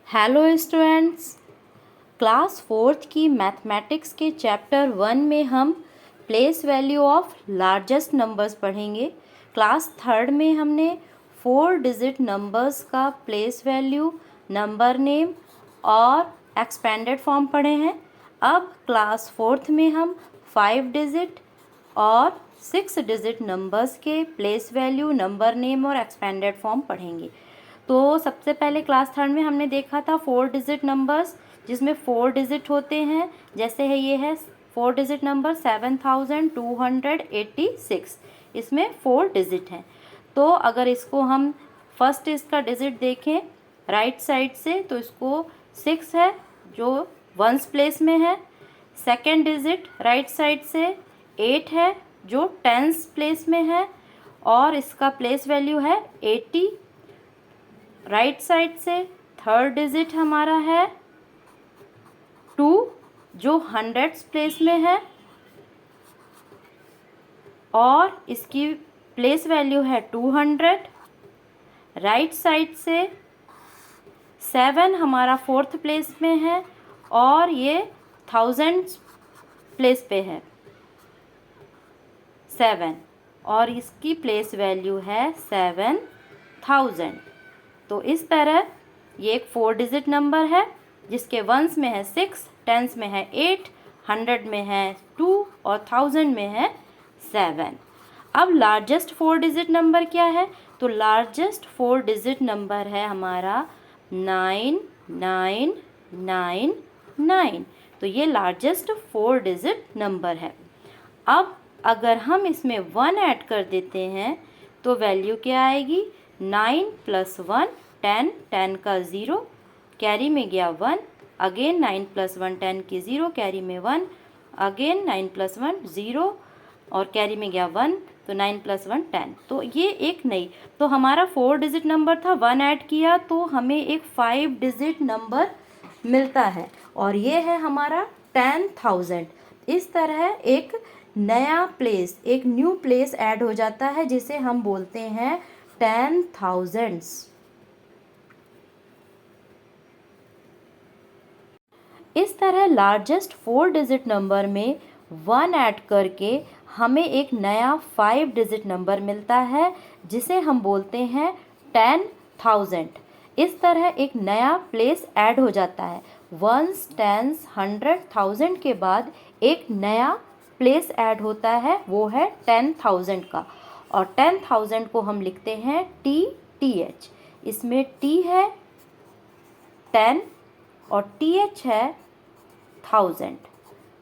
Hello students, class fourth की mathematics के chapter 1 में हम place value of largest numbers पढ़ेंगे। क्लास थर्ड में हमने 4 डिजिट नंबर्स का प्लेस वैल्यू, नंबर नेम और एक्सपेंडेड फॉर्म पढ़े हैं। अब क्लास फोर्थ में हम 5 डिजिट और 6 डिजिट नंबर्स के प्लेस वैल्यू, नंबर नेम और एक्सपेंडेड फॉर्म पढ़ेंगे। तो सबसे पहले क्लास थर्ड में हमने देखा था 4 डिजिट नंबर्स, जिसमें 4 डिजिट होते हैं। जैसे है ये है 4 डिजिट नंबर 7286, इसमें 4 डिजिट हैं। तो अगर इसको हम फर्स्ट इसका डिजिट देखें राइट साइड से, तो इसको 6 है जो वंस प्लेस में है। सेकेंड डिजिट राइट साइड से 8 है जो टेंस प्लेस में है और इसका प्लेस वैल्यू है 80। राइट साइड से थर्ड डिजिट हमारा है 2 जो हंड्रेड्स प्लेस में है और इसकी प्लेस वैल्यू है 200। राइट साइड से 7 हमारा फोर्थ प्लेस में है और ये थाउजेंड्स प्लेस पे है 7 और इसकी प्लेस वैल्यू है 7000। तो इस तरह ये एक 4 डिजिट नंबर है जिसके वंस में है 6, टेंस में है 8, 100 में है 2 और 1000 में है 7। अब लार्जेस्ट 4 डिजिट नंबर क्या है? तो लार्जेस्ट 4 डिजिट नंबर है हमारा 9999। तो ये लार्जेस्ट 4 डिजिट नंबर है। अब अगर हम इसमें 1 ऐड कर देते हैं तो वैल्यू क्या आएगी? 9 + 1 10, 10 का 0, कैरी में गया 1, अगेन 9 + 1 10 की 0, कैरी में 1, अगेन 9 + 1 0 और कैरी में गया 1, तो 9 + 1 10। तो ये एक नई, तो हमारा 4 डिजिट नंबर था, 1 ऐड किया तो हमें एक 5 डिजिट नंबर मिलता है और ये है हमारा 10,000। इस तरह एक नया प्लेस, एक न्यू प्लेस ऐड हो जाता है जिसे हम बोलते हैं 10,000। इस तरह लार्जेस्ट 4 डिजिट नंबर में 1 ऐड करके हमें एक नया 5 डिजिट नंबर मिलता है जिसे हम बोलते हैं 10,000। इस तरह एक नया प्लेस ऐड हो जाता है। वंस, टेंस, 100, 1000 के बाद एक नया प्लेस ऐड होता है, वो है 10,000 का। और 10,000 को हम लिखते हैं TTH। इसमें T है 10 और TH है 1000,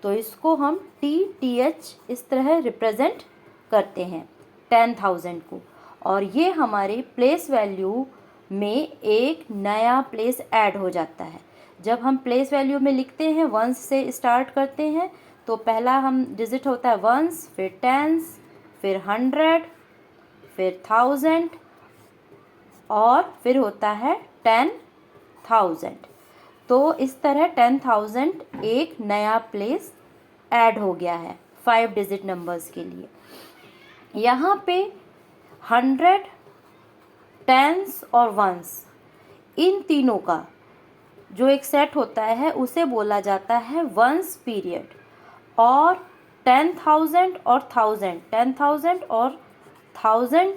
तो इसको हम TTH इस तरह रिप्रेजेंट करते हैं 10,000 को। और ये हमारे प्लेस वैल्यू में एक नया प्लेस ऐड हो जाता है। जब हम प्लेस वैल्यू में लिखते हैं, वंस से स्टार्ट करते हैं, तो पहला हम डिजिट होता है वंस, फिर टेंस, फिर 100, फिर 1000 और फिर होता है 10,000। तो इस तरह 10,000 एक नया प्लेस ऐड हो गया है 5 डिजिट नंबर्स के लिए। यहाँ पे 100, टेंस और वंस, इन तीनों का जो एक सेट होता है उसे बोला जाता है वंस पीरियड। और 10,000 और 10,000 और 1000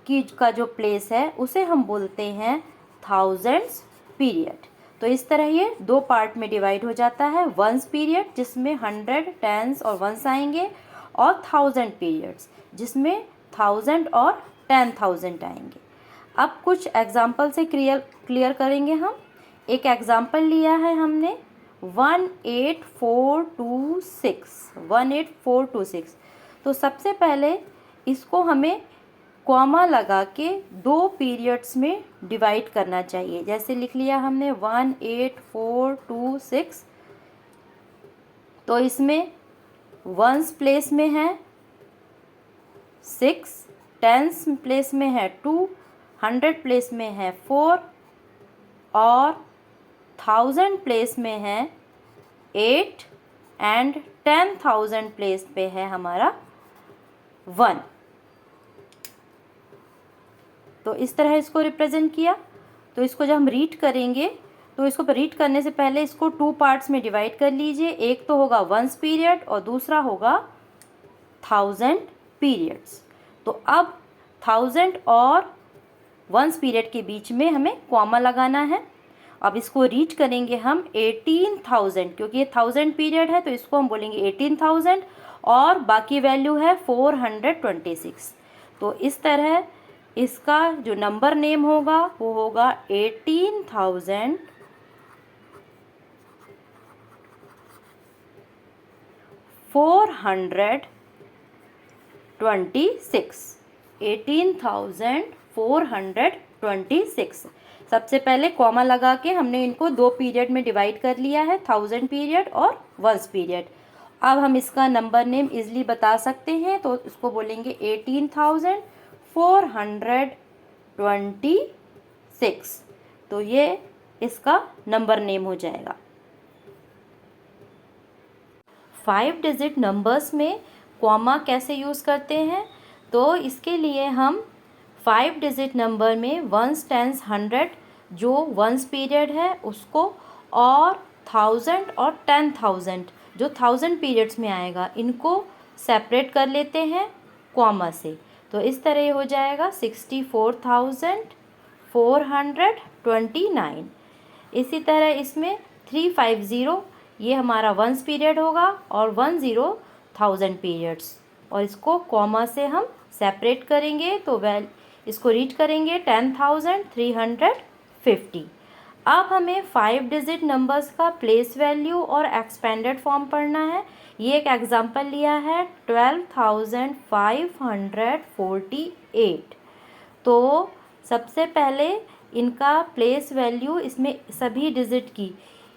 की का जो प्लेस है उसे हम बोलते हैं थाउजेंड्स पीरियड। तो इस तरह ये 2 पार्ट में डिवाइड हो जाता है। वंस पीरियड जिसमें 100, टेंस और वंस आएंगे, और 1000 पीरियड्स जिसमें 1000 और 10,000 आएंगे। अब कुछ एग्जाम्पल से क्लियर करेंगे हम। एक एग्जाम्पल लिया है हमने 18426। तो सबसे पहले इसको हमें कॉमा लगा के 2 पीरियड्स में डिवाइड करना चाहिए। जैसे लिख लिया हमने 18426, तो इसमें वंस प्लेस में है 6, टेंस प्लेस में है 2, 100 प्लेस में है 4 और 1000 प्लेस में है 8 एंड 10,000 प्लेस पे है हमारा 1। तो इस तरह इसको रिप्रेजेंट किया। तो इसको जब हम रीड करेंगे तो इसको रीड करने से पहले इसको 2 पार्ट्स में डिवाइड कर लीजिए। एक तो होगा वंस पीरियड और दूसरा होगा 1000 पीरियड्स। तो अब 1000 और वंस पीरियड के बीच में हमें कॉमा लगाना है। अब इसको रीड करेंगे हम 18,000, क्योंकि ये 1000 पीरियड है तो इसको हम बोलेंगे 18,000 और बाकी वैल्यू है 426। तो इस तरह इसका जो नंबर नेम होगा वो होगा 18,426। सबसे पहले कॉमा लगा के हमने इनको 2 पीरियड में डिवाइड कर लिया है, 1000 पीरियड और वंस पीरियड। अब हम इसका नंबर नेम इजली बता सकते हैं, तो इसको बोलेंगे 18,426। तो ये इसका नंबर नेम हो जाएगा। 5 डिजिट नंबर्स में कॉमा कैसे यूज़ करते हैं, तो इसके लिए हम 5 डिजिट नंबर में वंस, टेंस, 100 जो वंस पीरियड है उसको, और 1000 और 10,000 जो 1000 पीरियड्स में आएगा, इनको सेपरेट कर लेते हैं कॉमा से। तो इस तरह हो जाएगा 64,429। इसी तरह इसमें 350 ये हमारा वंस पीरियड होगा और 10 1000 पीरियड्स, और इसको कॉमा से हम सेपरेट करेंगे तो इसको रीड करेंगे 10,350। अब हमें 5 डिजिट नंबर्स का प्लेस वैल्यू और एक्सपेंडेड फॉर्म पढ़ना है। ये एक एग्जांपल लिया है 12,548। तो सबसे पहले इनका प्लेस वैल्यू, इसमें सभी डिजिट की,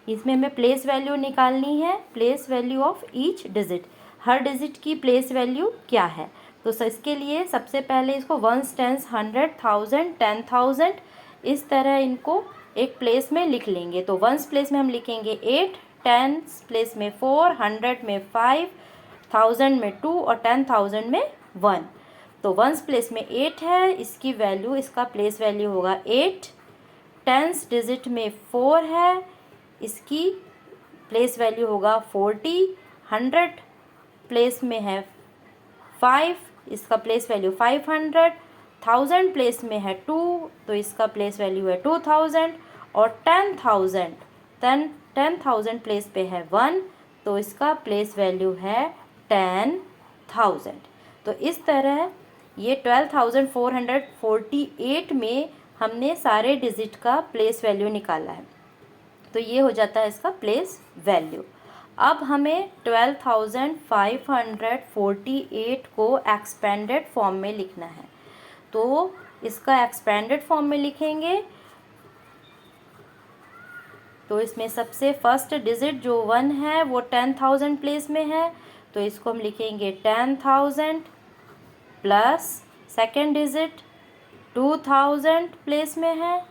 इसमें हमें प्लेस वैल्यू निकालनी है, place value of each digit, her digit की प्लेस वैल्यू क्या है। तो इसके लिए सबसे पहले इसको वंस, टेंस, 100, 1000, 10,000 इस तरह इनको एक प्लेस में लिख लेंगे। तो वंस प्लेस में हम लिखेंगे 8, टेंस प्लेस में 4, 100 में 5, 1000 में 2 और 10,000 में 1। तो वंस प्लेस में 8 है, इसकी वैल्यू, इसका प्लेस वैल्यू होगा 8। टेंस डिजिट में 4 है, इसकी प्लेस वैल्यू होगा 40। 100 प्लेस में है 5, इसका प्लेस वैल्यू 500। 1000 प्लेस में है 2, तो इसका प्लेस वैल्यू है 2000। और 10,000 प्लेस पे है 1, तो इसका प्लेस वैल्यू है 10,000। तो इस तरह ये 12,448 में हमने सारे डिजिट का प्लेस वैल्यू निकाला है। तो ये हो जाता है इसका प्लेस वैल्यू। अब हमें 12,548 को एक्सपेंडेड फॉर्म में लिखना है। तो इसका एक्सपेंडेड फॉर्म में लिखेंगे तो इसमें सबसे फर्स्ट डिजिट जो 1 है वो 10,000 प्लेस में है, तो इसको हम लिखेंगे 10,000 प्लस सेकेंड डिजिट 2000 प्लेस में है,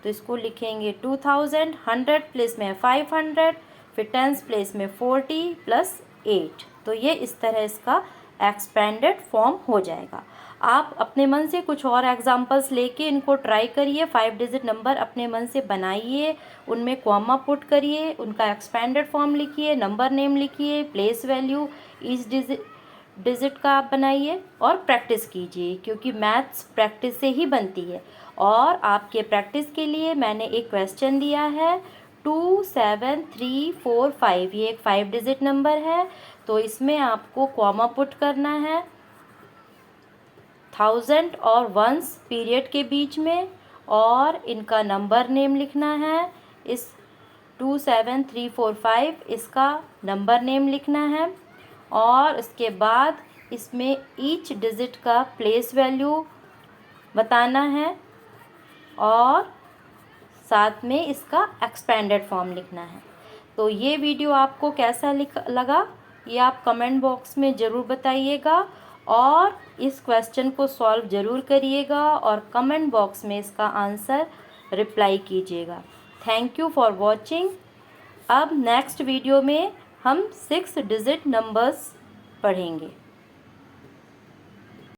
तो इसको लिखेंगे 2000। 100 प्लेस में है 500, फिर टेंस प्लेस में 40 प्लस 8। तो ये इस तरह इसका एक्सपेंडेड फॉर्म हो जाएगा। आप अपने मन से कुछ और एग्जांपल्स लेके इनको ट्राई करिए, 5 डिजिट नंबर अपने मन से बनाइए, उनमें कॉमा पुट करिए, उनका एक्सपेंडेड फॉर्म लिखिए, नंबर नेम लिखिए, प्लेस वैल्यू ईच डिजिट का आप बनाइए और प्रैक्टिस कीजिए, क्योंकि मैथ्स प्रैक्टिस से ही बनती है। और आपके प्रैक्टिस के लिए मैंने एक क्वेश्चन दिया है 27345, ये एक 5 डिजिट नंबर है, तो इसमें आपको कॉमा पुट करना है 1000 और वंस पीरियड के बीच में, और इनका नंबर नेम लिखना है। इस 27345 इसका नंबर नेम लिखना है, और उसके बाद इसमें ईच डिजिट का प्लेस वैल्यू बताना है, और साथ में इसका एक्सपेंडेड फॉर्म लिखना है। तो ये वीडियो आपको कैसा लगा ये आप कमेंट बॉक्स में ज़रूर बताइएगा, और इस क्वेश्चन को सॉल्व ज़रूर करिएगा और कमेंट बॉक्स में इसका आंसर रिप्लाई कीजिएगा। Thank you for watching. अब नेक्स्ट वीडियो में हम 6 डिजिट नंबर्स पढ़ेंगे।